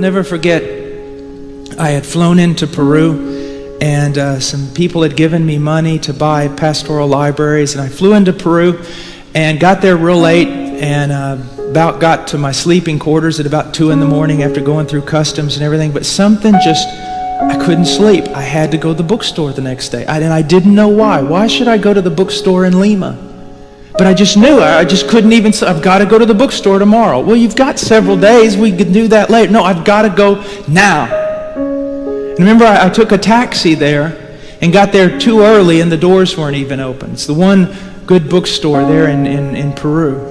never forget, I had flown into Peru, and some people had given me money to buy pastoral libraries, and I flew into Peru and got there real late, and about got to my sleeping quarters at about 2 in the morning after going through customs and everything. But something just, I couldn't sleep. I had to go to the bookstore the next day, and I didn't know why. Why should I go to the bookstore in Lima? But I just knew, I just couldn't even, I've got to go to the bookstore tomorrow. Well, you've got several days, we could do that later. No, I've got to go now. And remember, I took a taxi there and got there too early, and the doors weren't even open. It's the one good bookstore there in Peru.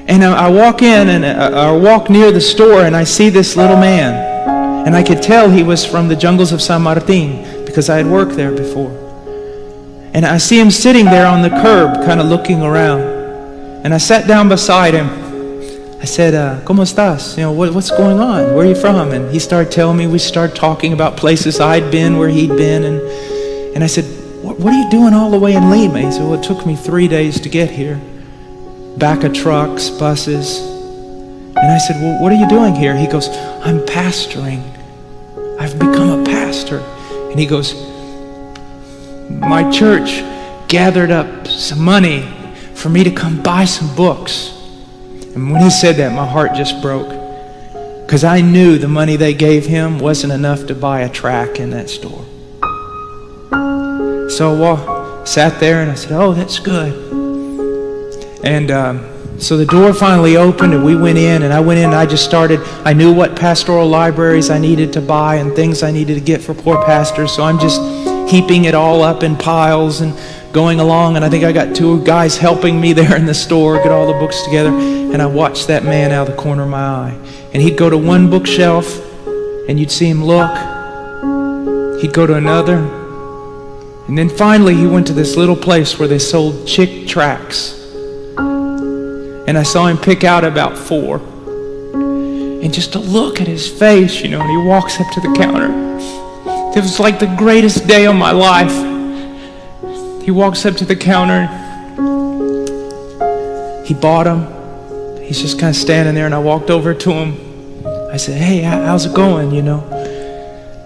And I walk in, and I walk near the store, and I see this little man. And I could tell he was from the jungles of San Martin because I had worked there before. And I see him sitting there on the curb, kind of looking around. And I sat down beside him. I said, ¿Cómo estás? You know, what's going on? Where are you from? And he started telling me. We started talking about places I'd been, where he'd been. And I said, what are you doing all the way in Lima? He said, well, it took me 3 days to get here. Back of trucks, buses. And I said, well, what are you doing here? He goes, I'm pastoring. I've become a pastor. And he goes, my church gathered up some money for me to come buy some books. And when he said that, my heart just broke. Because I knew the money they gave him wasn't enough to buy a tract in that store. So I sat there and I said, oh, that's good. And so the door finally opened, and we went in, and I went in and I just started. I knew what pastoral libraries I needed to buy and things I needed to get for poor pastors. So I'm just heaping it all up in piles and going along. And I think I got 2 guys helping me there in the store, get all the books together. And I watched that man out of the corner of my eye. And he'd go to one bookshelf, and you'd see him look. He'd go to another. And then finally he went to this little place where they sold chick tracts. And I saw him pick out about 4. And just to look at his face, you know, and he walks up to the counter. It was like the greatest day of my life. He walks up to the counter. He bought them. He's just kind of standing there, and I walked over to him. I said, hey, how's it going, you know?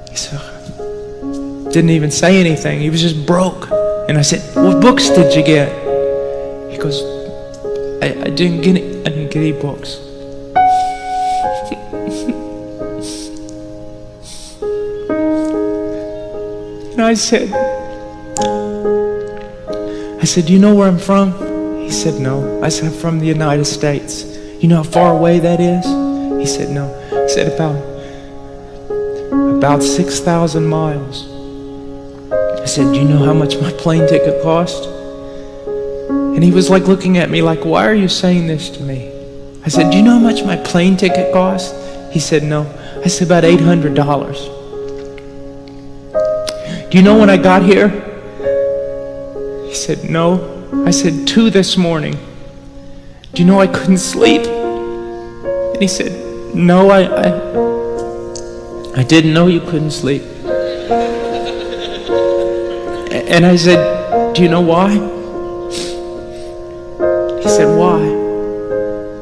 He said, didn't even say anything. He was just broke. And I said, what books did you get? He goes, I didn't get any books. And I said, do you know where I'm from? He said, no. I said, I'm from the United States. You know how far away that is? He said, no. I said, about 6,000 miles. I said, do you know how much my plane ticket cost? And he was like looking at me like, why are you saying this to me? I said, do you know how much my plane ticket cost? He said, no. I said, about $800. Do you know when I got here? He said, no. I said, 2 this morning. Do you know I couldn't sleep? And he said, no, I didn't know you couldn't sleep. And I said, do you know why? He said, why?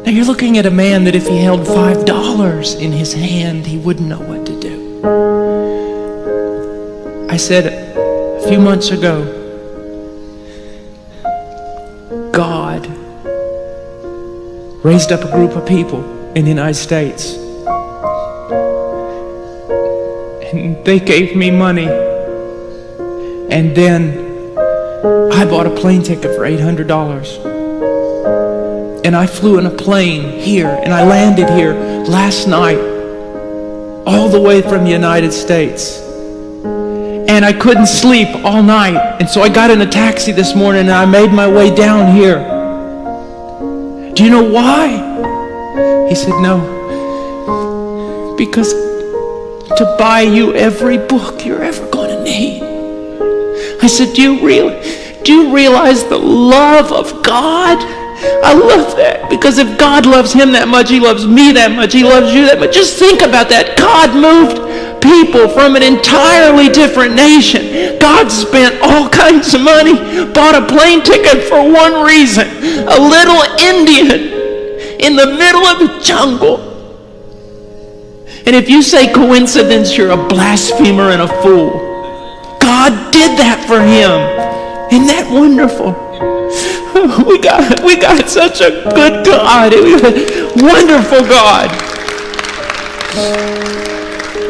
Now you're looking at a man that if he held $5 in his hand, he wouldn't know what to do. I said, a few months ago, God raised up a group of people in the United States. And they gave me money. And then I bought a plane ticket for $800. And I flew in a plane here, and I landed here last night, all the way from the United States. And I couldn't sleep all night. And so I got in a taxi this morning, and I made my way down here. Do you know why? He said, no. Because to buy you every book you're ever going to need. I said, do you realize the love of God? I love that, because if God loves him that much, he loves me that much, he loves you that much. Just think about that. God moved people from an entirely different nation. God spent all kinds of money, bought a plane ticket for one reason. A little Indian in the middle of the jungle. And if you say coincidence, you're a blasphemer and a fool. God did that for him. Isn't that wonderful? We got such a good God. Wonderful God.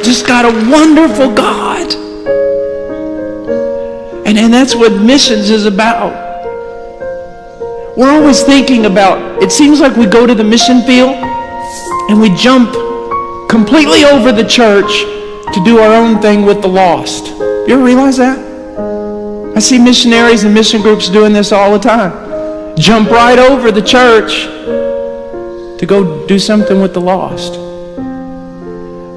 Just got a wonderful God. And that's what missions is about. We're always thinking about, it seems like we go to the mission field and we jump completely over the church to do our own thing with the lost. You ever realize that? I see missionaries and mission groups doing this all the time. Jump right over the church to go do something with the lost.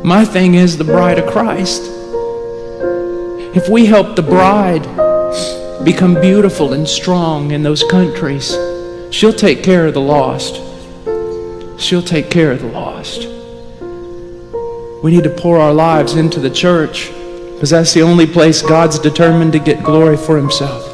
My thing is the bride of Christ. If we help the bride become beautiful and strong in those countries, she'll take care of the lost. She'll take care of the lost. We need to pour our lives into the church, because that's the only place God's determined to get glory for himself.